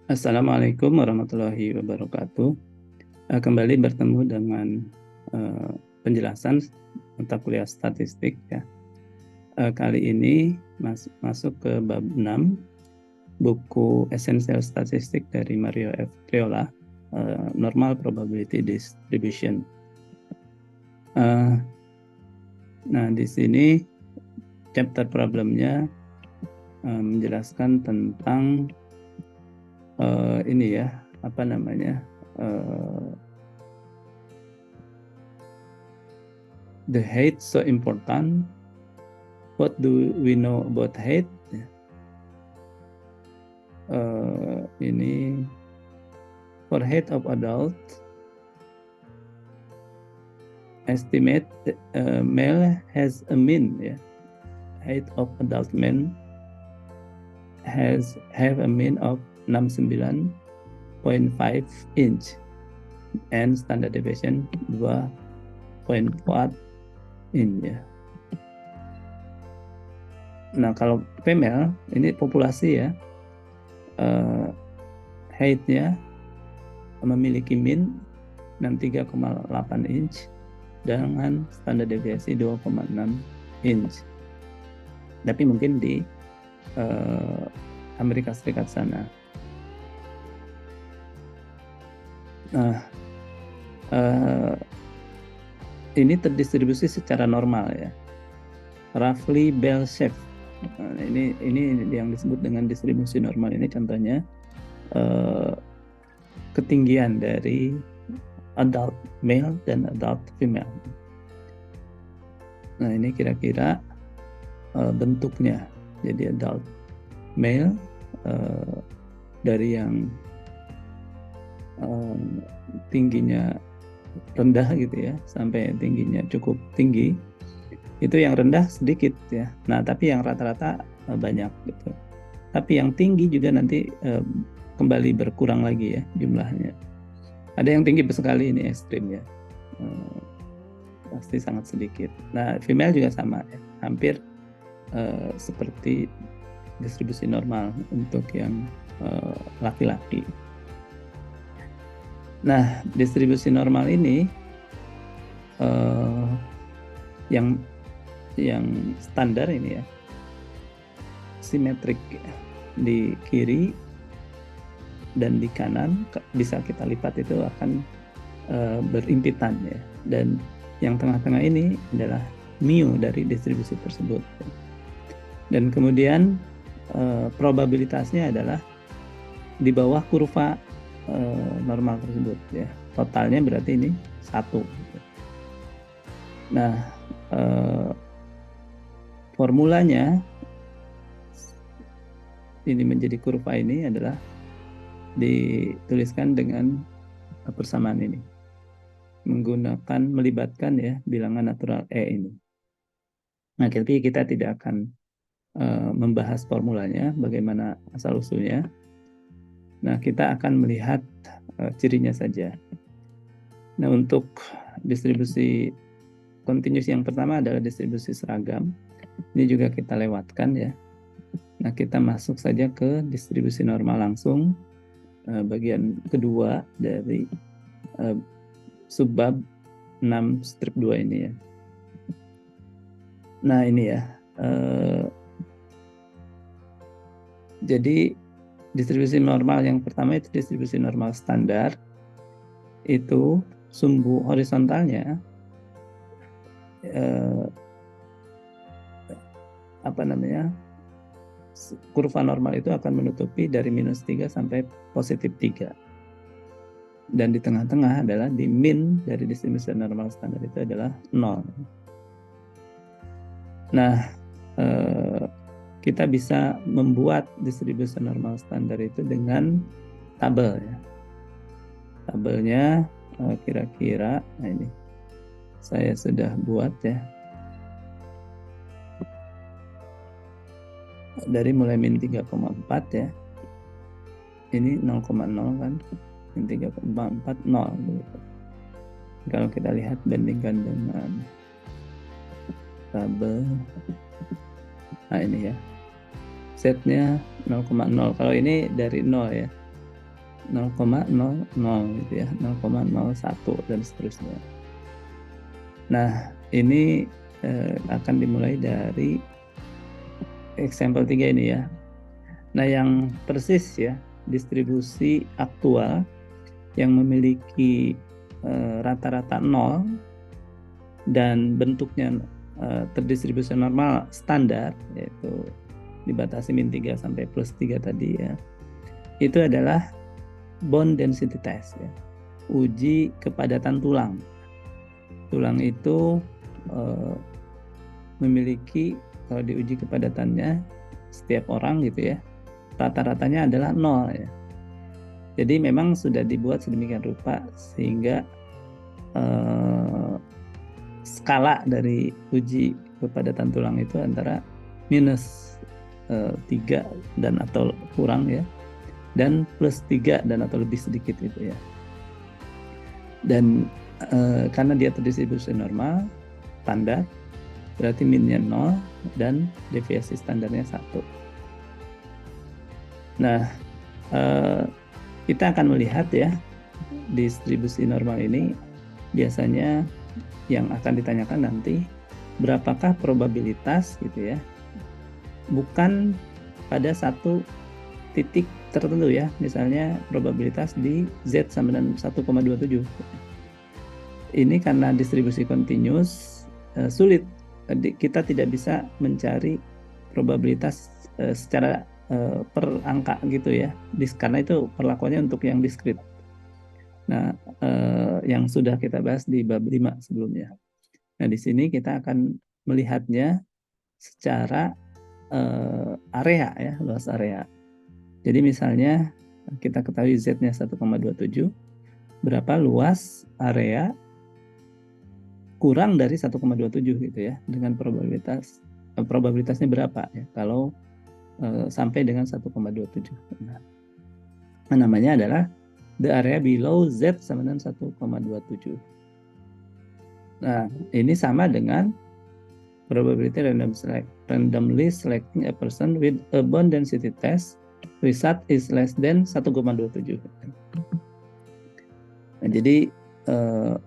Assalamualaikum warahmatullahi wabarakatuh. Kembali bertemu dengan eh, penjelasan mata kuliah statistik ya. Kali ini masuk ke bab 6 buku Essential Statistik dari Mario F. Triola, Normal Probability Distribution. Nah, di sini chapter problemnya menjelaskan tentang ini ya, apa namanya? The height so important. What do we know about height? Ini for height of adult, estimate male has a mean. Height of adult man have a mean of 69.5 inch and standard deviation 2.4 inch ya. Nah, kalau female ini populasi ya, height-nya memiliki mean 63,8 inch dengan standar deviasi 2,6 inch. Tapi mungkin di Amerika Serikat sana. Nah, ini terdistribusi secara normal ya, roughly bell shape. Nah, ini yang disebut dengan distribusi normal. Ini contohnya ketinggian dari adult male dan adult female. Nah, ini kira-kira bentuknya. Jadi adult male dari yang tingginya rendah gitu ya, sampai tingginya cukup tinggi, itu yang rendah sedikit ya. Nah, tapi yang rata-rata banyak gitu. Tapi yang tinggi juga nanti kembali berkurang lagi ya jumlahnya. Ada yang tinggi sekali, ini ekstrim ya, pasti sangat sedikit. Nah, female juga sama ya, hampir seperti distribusi normal untuk yang laki-laki. Nah, distribusi normal ini yang standar ini ya, simetrik di kiri dan di kanan bisa kita lipat, itu akan berimpitan ya. Dan yang tengah-tengah ini adalah mu dari distribusi tersebut. Dan kemudian probabilitasnya adalah di bawah kurva normal tersebut ya. Totalnya berarti ini 1. Nah, formulanya ini menjadi kurva ini adalah dituliskan dengan persamaan ini, melibatkan ya bilangan natural E ini. Nah, tapi kita tidak akan membahas formulanya, bagaimana asal-usulnya. Nah, kita akan melihat cirinya saja. Nah, untuk distribusi continuous yang pertama adalah distribusi seragam. Ini juga kita lewatkan ya. Nah, kita masuk saja ke distribusi normal langsung, bagian kedua dari subbab 6 strip 2 ini ya. Nah, ini ya. Jadi distribusi normal yang pertama itu distribusi normal standar. Itu sumbu horizontalnya kurva normal itu akan menutupi dari -3 sampai +3. Dan di tengah-tengah adalah di min dari distribusi normal standar itu adalah 0. Nah, kita bisa membuat distribusi normal standar itu dengan tabel ya. Tabelnya kira-kira, nah ini saya sudah buat ya. Dari mulai -3,4 ya. Ini 0,0 kan. Min 3,4 0 gitu. Kalau kita lihat bandingkan dengan tabel, nah ini ya, setnya 0,0. Kalau ini dari 0 ya, 0,00 gitu ya, 0,01 dan seterusnya. Nah, ini akan dimulai dari example 3 ini ya. Nah, yang persis ya, distribusi aktual yang memiliki rata-rata 0 dan bentuknya terdistribusi normal standar, yaitu dibatasi min 3 sampai plus 3 tadi ya, itu adalah bone density test ya, uji kepadatan tulang. Tulang itu memiliki, kalau diuji kepadatannya setiap orang gitu ya, rata-ratanya adalah 0 ya. Jadi memang sudah dibuat sedemikian rupa sehingga skala dari uji kepadatan tulang itu antara minus 3 dan atau kurang ya, dan plus 3 dan atau lebih sedikit itu ya. Dan karena dia terdistribusi normal standar, berarti minnya 0 dan deviasi standarnya 1. Nah, kita akan melihat ya, distribusi normal ini biasanya yang akan ditanyakan nanti, berapakah probabilitas gitu ya, bukan pada satu titik tertentu ya, misalnya probabilitas di Z sama dengan 1,27. Ini karena distribusi continuous sulit, kita tidak bisa mencari probabilitas secara per angka gitu ya, karena itu perlakuannya untuk yang diskrit. Nah, yang sudah kita bahas di bab 5 sebelumnya. Nah, di sini kita akan melihatnya secara area ya, luas area. Jadi misalnya kita ketahui Z-nya 1,27, berapa luas area kurang dari 1,27 gitu ya, dengan probabilitasnya berapa ya kalau sampai dengan 1,27. Nah, namanya adalah the area below Z sama dengan 1,27. Nah, ini sama dengan probability randomly selecting a person with a bone density test result is less than 1,27. Nah, jadi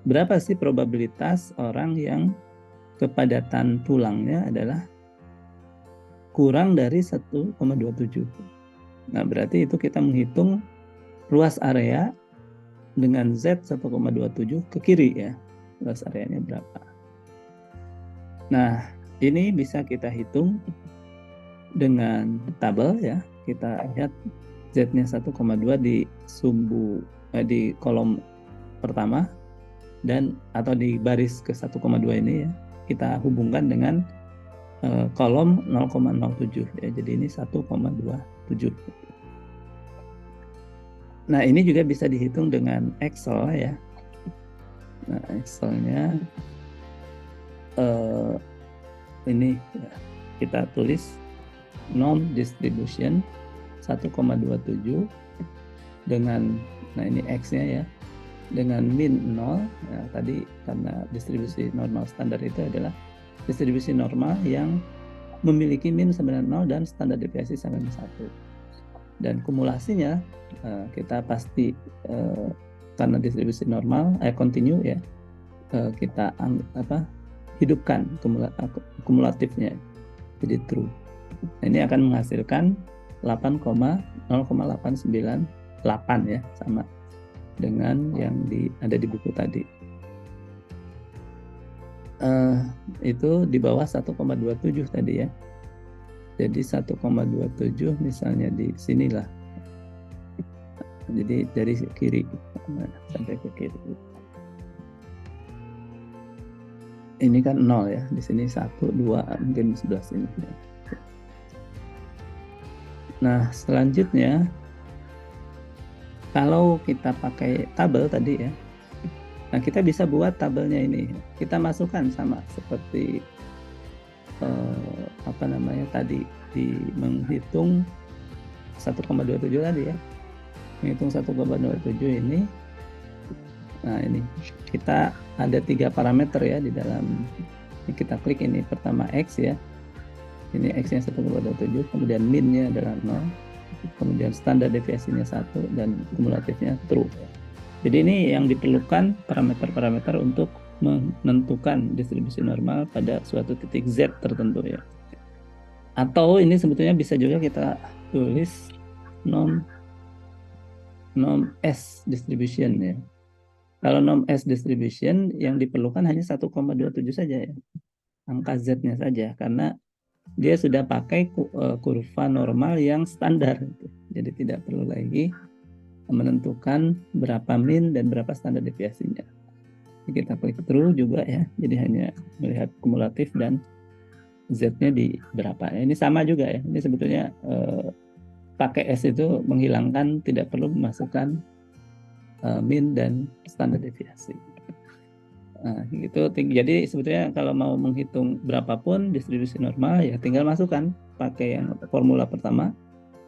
berapa sih probabilitas orang yang kepadatan tulangnya adalah kurang dari 1,27? Nah, berarti itu kita menghitung luas area dengan Z 1,27 ke kiri ya, luas areanya berapa. Nah, ini bisa kita hitung dengan tabel ya. Kita lihat Z-nya 1,2 di di kolom pertama dan atau di baris ke 1,2 ini ya. Kita hubungkan dengan kolom 0,07 ya. Jadi ini 1,27. Nah, ini juga bisa dihitung dengan Excel ya. Nah, Excelnya ini ya, kita tulis norm distribution 1,27 dengan, nah ini X-nya ya, dengan min 0 ya, tadi karena distribusi normal standar itu adalah distribusi normal yang memiliki min sama dengan 0 dan standar deviasi sama dengan 1. Dan kumulasinya kita pasti karena distribusi normal continue ya, kita hidupkan kumulatifnya jadi true. Nah, ini akan menghasilkan 8,0898 ya, sama dengan yang ada di buku tadi. Itu di bawah 1,27 tadi ya. Jadi 1,27 misalnya di sinilah. Jadi dari kiri sampai ke kiri. Ini kan 0 ya, di sini 1, 2, mungkin di sebelah sini. Nah, selanjutnya kalau kita pakai tabel tadi ya, nah kita bisa buat tabelnya ini. Kita masukkan sama seperti tadi di menghitung 1,27 tadi ya. Menghitung 1,27 ini. Nah, ini kita ada 3 parameter ya di dalam. Ini kita klik ini, pertama X ya. Ini X-nya 1,27, kemudian min-nya adalah 0. kemudian standar deviasinya 1, dan kumulatifnya true. Jadi ini yang diperlukan parameter-parameter untuk menentukan distribusi normal pada suatu titik Z tertentu ya. Atau ini sebetulnya bisa juga kita tulis norm S distribution ya. Kalau norm S distribution yang diperlukan hanya 1,27 saja ya, angka Z-nya saja, karena dia sudah pakai kurva normal yang standar. Jadi tidak perlu lagi menentukan berapa min dan berapa standar deviasinya. Kita klik true juga ya, jadi hanya melihat kumulatif dan Z-nya di berapa. Ini sama juga ya, ini sebetulnya pakai S itu menghilangkan, tidak perlu memasukkan min dan standar deviasi. Nah, gitu. Jadi sebetulnya kalau mau menghitung berapapun distribusi normal ya tinggal masukkan pakai yang formula pertama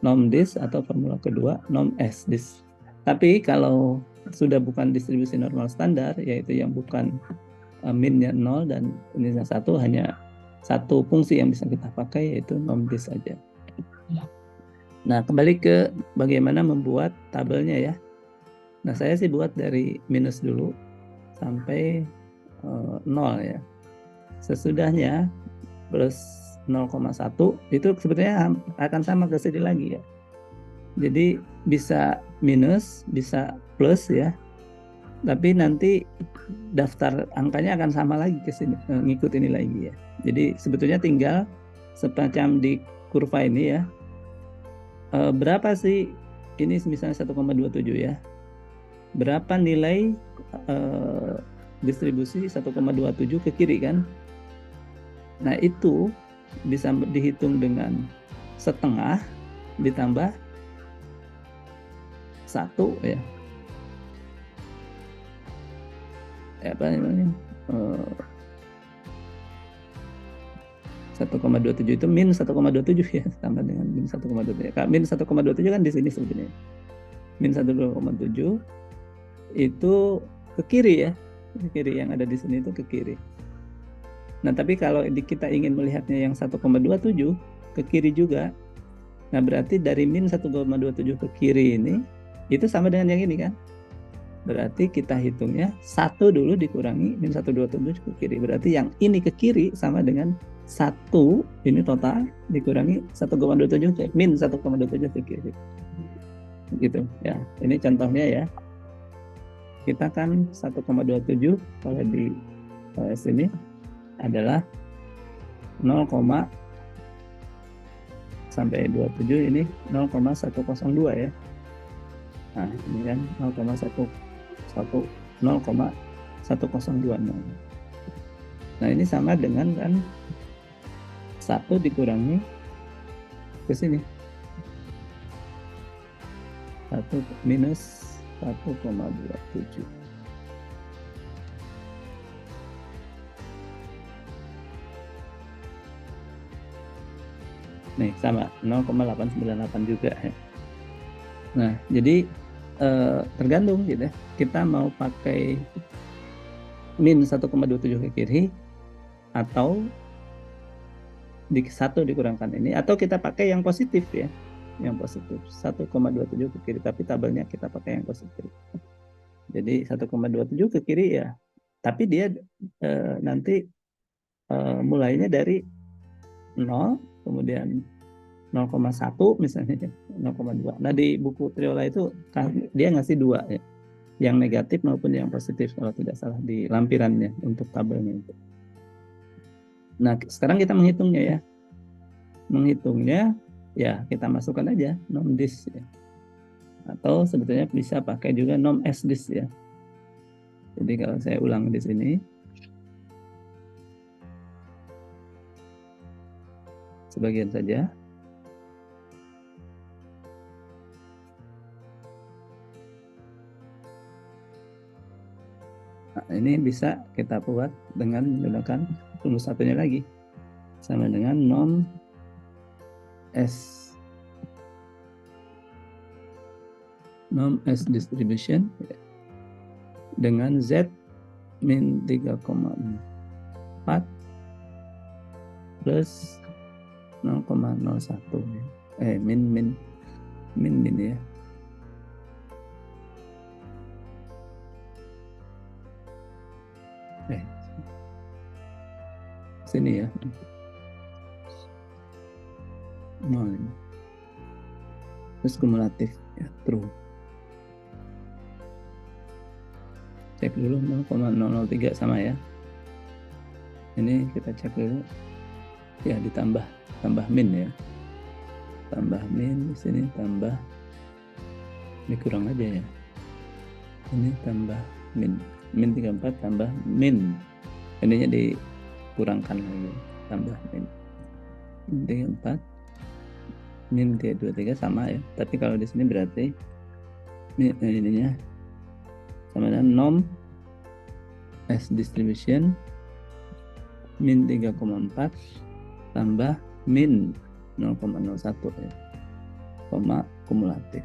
norm dis, atau formula kedua norm S dis. Tapi kalau sudah bukan distribusi normal standar, yaitu yang bukan minnya 0 dan minnya 1, hanya satu fungsi yang bisa kita pakai, yaitu norm dis saja. Nah, kembali ke bagaimana membuat tabelnya ya. Nah, saya sih buat dari minus dulu sampai 0 ya. Sesudahnya plus 0,1 itu sebetulnya akan sama ke sini lagi ya. Jadi bisa minus, bisa plus ya. Tapi nanti daftar angkanya akan sama lagi ke sini, ngikut ini lagi ya. Jadi sebetulnya tinggal semacam di kurva ini ya. Berapa sih ini misalnya 1,27 ya. Berapa nilai distribusi 1,27 ke kiri kan? Nah, itu bisa dihitung dengan setengah ditambah 1 ya. Apa namanya? 1,27 itu min 1,27 ya, sama dengan min 1,27. Min 1,27 kan di sini sebetulnya. Min 1,27 itu ke kiri ya. Ke kiri, yang ada di sini itu ke kiri. Nah, tapi kalau kita ingin melihatnya yang 1,27 ke kiri juga, nah berarti dari min 1,27 ke kiri ini, itu sama dengan yang ini kan? Berarti kita hitungnya 1 dulu dikurangi min 1,27 ke kiri. Berarti yang ini ke kiri sama dengan 1, ini total, dikurangi 1,27 ke min 1,27 ke kiri. Gitu ya. Ini contohnya ya. Kita kan 1,27 kalau di sini adalah 0, sampai 27 ini 0,102 ya. Nah, ini kan 0,110. Nah, ini sama dengan kan 1 dikurangi ke sini. 1 minus 1,27. Nih, sama 0,898 juga ya. Nah, jadi tergantung gitu ya. Kita mau pakai min 1,27 ke kiri, atau di 1 dikurangkan ini, atau kita pakai yang positif ya. Yang positif 1,27 ke kiri, tapi tabelnya kita pakai yang positif. Jadi 1,27 ke kiri ya. Tapi dia nanti mulainya dari 0, kemudian 0,1 misalnya, 0,2. Nah, di buku Triola itu dia ngasih 2 ya. Yang negatif maupun yang positif kalau tidak salah di lampirannya untuk tabelnya itu. Nah, sekarang kita menghitungnya ya. Menghitungnya ya kita masukkan aja norm dis ya. Atau sebetulnya bisa pakai juga norm S dis ya. Jadi kalau saya ulang di sini, sebagian saja. Nah, ini bisa kita buat dengan menggunakan rumus satunya lagi, sama dengan norm S distribution dengan Z min 3,4 plus 0,01 min min ya. Sini ya. Nol. Terus kumulatif ya, true. Cek dulu 0,003 sama ya. Ini kita cek dulu. Ya, tambah min ya. Tambah min di sini, tambah ini kurang aja ya. Ini tambah min 34 tambah min. Ininya dikurangkan lagi, tambah min 34 min 23 sama ya. Tapi kalau di sini berarti ininya sama dengan norm S distribution min 3,4 tambah min 0,01 ya, koma kumulatif.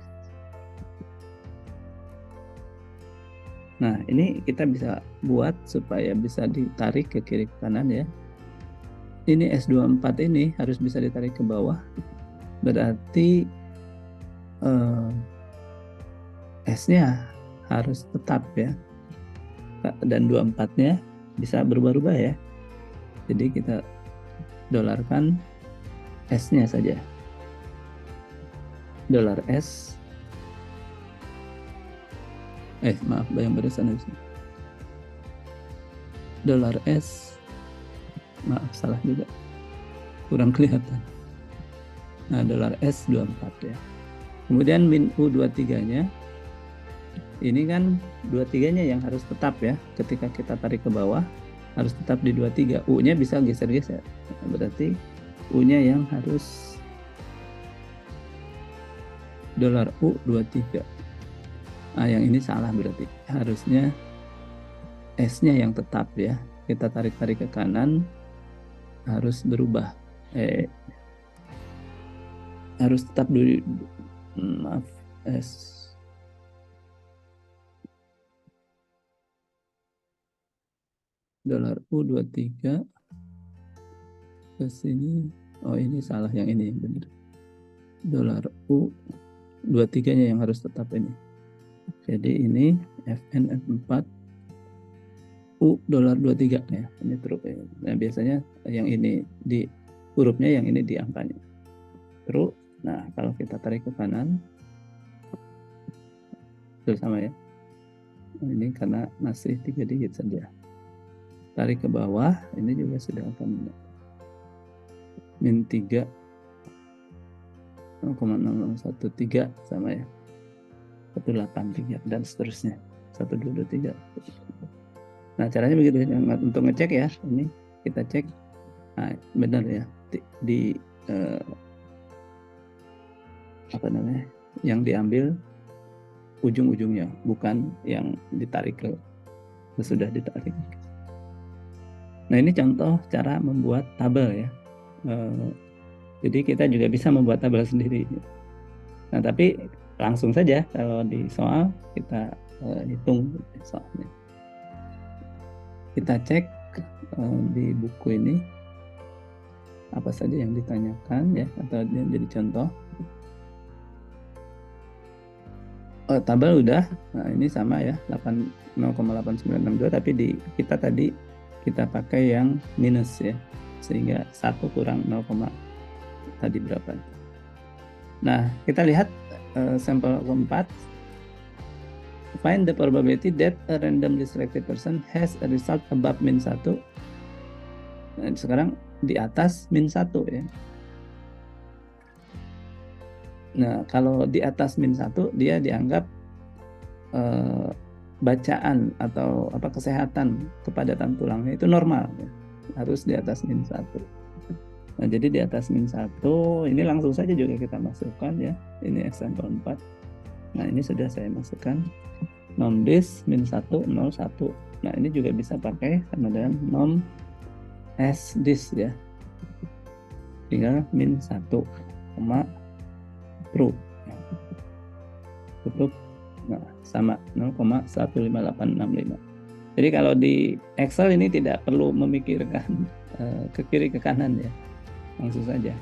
Nah, ini kita bisa buat supaya bisa ditarik ke kiri ke kanan ya. Ini S24 ini harus bisa ditarik ke bawah. Berarti S-nya harus tetap ya. Dan 24-nya bisa berubah-ubah ya. Jadi kita dolarkan S-nya saja. Dolar S. Maaf, bayang barusan habis. Dolar S. Maaf, salah juga. Kurang kelihatan. Nah, dolar S 24 ya. Kemudian min U23-nya. Ini kan 23-nya yang harus tetap ya. Ketika kita tarik ke bawah, harus tetap di 23. U-nya bisa geser-geser. Berarti U-nya yang harus dolar U23. Yang ini salah berarti. Harusnya S-nya yang tetap ya. Kita tarik-tarik ke kanan, harus berubah. Harus tetap dulu. Maaf, S. Dolar U23 ke sini. Oh, ini salah, yang ini benar. Dolar U23-nya yang harus tetap ini. Jadi ini FN F4 U dolar 23 ya. Ini true ya. Nah, biasanya yang ini di hurufnya, yang ini di angkanya. True. Nah, kalau kita tarik ke kanan itu sama ya. Nah, ini karena masih 3 digit saja. Tarik ke bawah, ini juga sudah akan min 3 0,0013 sama ya. 183 dan seterusnya. 1223. Nah, caranya begitu. Untuk ngecek ya, ini kita cek. Nah, benar ya. Di apa namanya? Yang diambil ujung-ujungnya, bukan yang ditarik ke sudah ditarik. Nah, ini contoh cara membuat tabel ya. Jadi kita juga bisa membuat tabel sendiri. Nah, tapi langsung saja kalau di soal kita hitung soalnya. Kita cek di buku ini apa saja yang ditanyakan ya, atau yang jadi contoh. Tabel udah. Nah, ini sama ya, 0,8962, tapi di kita tadi kita pakai yang minus ya, sehingga 1 kurang 0, tadi berapa. Nah, kita lihat sampel keempat. Find the probability that a randomly selected person has a result above min 1. Nah, sekarang di atas min 1 ya. Nah, kalau di atas min 1, dia dianggap bacaan atau kesehatan kepadatan tulangnya itu normal ya. Harus di atas min 1. Nah, jadi di atas min 1 ini langsung saja juga kita masukkan ya. Ini sampel 4. Nah, ini sudah saya masukkan norm dis min 1 0 1. Nah, ini juga bisa pakai sama dengan norm S dis ya. Tinggal min 1, true. Tutup. Nah, sama 0,15865. Jadi kalau di Excel ini tidak perlu memikirkan ke kiri ke kanan ya. Langsung saja.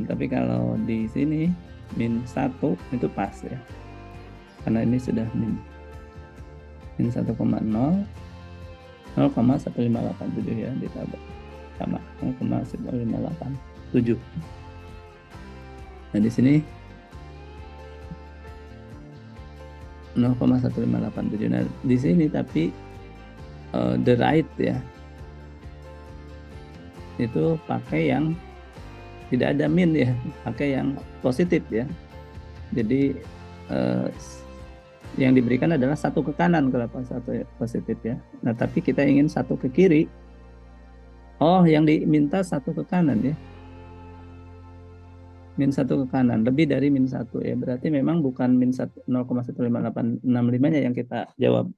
Tapi kalau di sini min 1 itu pas ya, karena ini sudah min 1,0 0,1587 ya, ditambah sama 0,1587. Nah di sini 0,1587. Nah di sini tapi the right ya itu pakai yang tidak ada min ya, pakai yang positif ya. Jadi yang diberikan adalah 1 ke kanan kalau 1 positif ya. Nah tapi kita ingin 1 ke kiri. Oh, yang diminta 1 ke kanan ya. Min 1 ke kanan, lebih dari min 1 ya. Berarti memang bukan min 0,15865-nya yang kita jawab.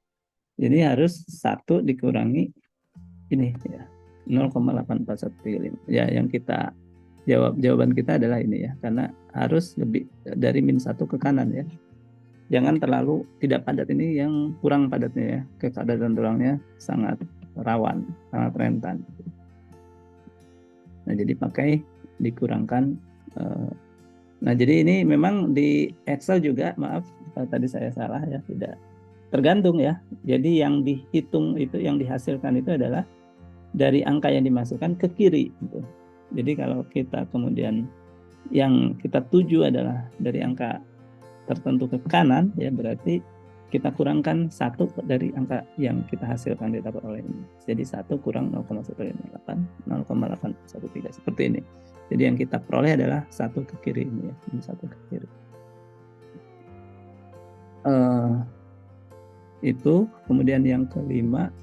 Jadi harus 1 dikurangi ini ya, 0,8415. Ya, yang kita jawaban kita adalah ini ya, karena harus lebih dari min 1 ke kanan ya. Jangan terlalu tidak padat, ini yang kurang padatnya ya. Kepadatan tulangnya sangat rawan, sangat rentan. Nah, jadi pakai dikurangkan. Nah, jadi ini memang di Excel juga, maaf tadi saya salah ya, tidak tergantung ya. Jadi yang dihitung itu, yang dihasilkan itu adalah dari angka yang dimasukkan ke kiri gitu. Jadi kalau kita kemudian yang kita tuju adalah dari angka tertentu ke kanan ya, berarti kita kurangkan 1 dari angka yang kita hasilkan didapat oleh ini. Jadi 1 kurang 0,158, 0,813 seperti ini. Jadi yang kita peroleh adalah 1 ke kiri ini ya, ini 1 ke kiri. Itu kemudian yang kelima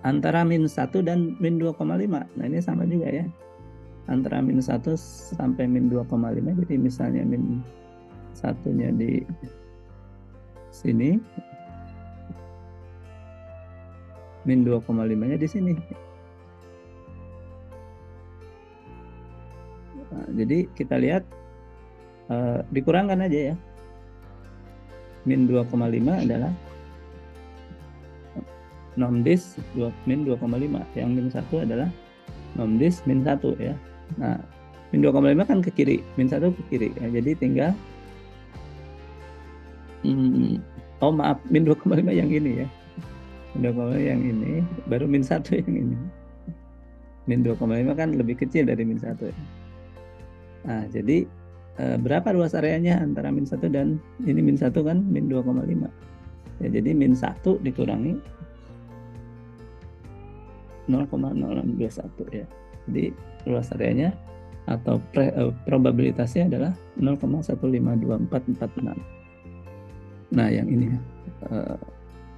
antara min 1 dan min 2,5. Nah ini sama juga ya, antara min 1 sampai min 2,5. Jadi misalnya min 1-nya di sini, min 2,5-nya di sini. Nah, jadi kita lihat dikurangkan aja ya. Min 2,5 adalah nomdis min 2,5. Yang min 1 adalah nomdis min 1 ya. Nah, min 2,5 kan ke kiri, min 1 ke kiri. Ya, jadi tinggal oh maaf, min 2,5 yang ini ya. Min 2,5 yang ini, baru min 1 yang ini. Min 2,5 kan lebih kecil dari min 1 ya. Nah, jadi berapa luas areanya antara min 1 dan ini min 1 kan min 2,5. Ya, jadi min 1 dikurangi 0,0621 ya. Jadi luas areanya atau probabilitasnya adalah 0,152446. Nah, yang ini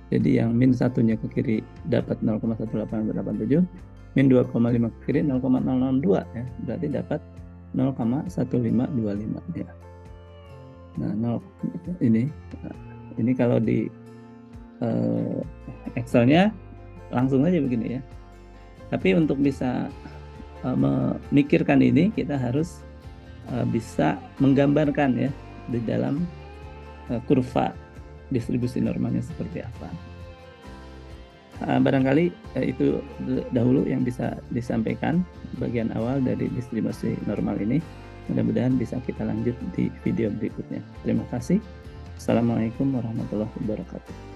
jadi yang min 1-nya ke kiri dapat 0,18887, min 2,5 ke kiri 0,062 ya. Berarti dapat 0,1525 ya. Nah, ini kalau di Excel-nya langsung aja begini ya. Tapi untuk bisa memikirkan ini, kita harus bisa menggambarkan ya di dalam kurva distribusi normalnya seperti apa. Barangkali itu dahulu yang bisa disampaikan bagian awal dari distribusi normal ini. Mudah-mudahan bisa kita lanjut di video berikutnya. Terima kasih. Assalamualaikum warahmatullahi wabarakatuh.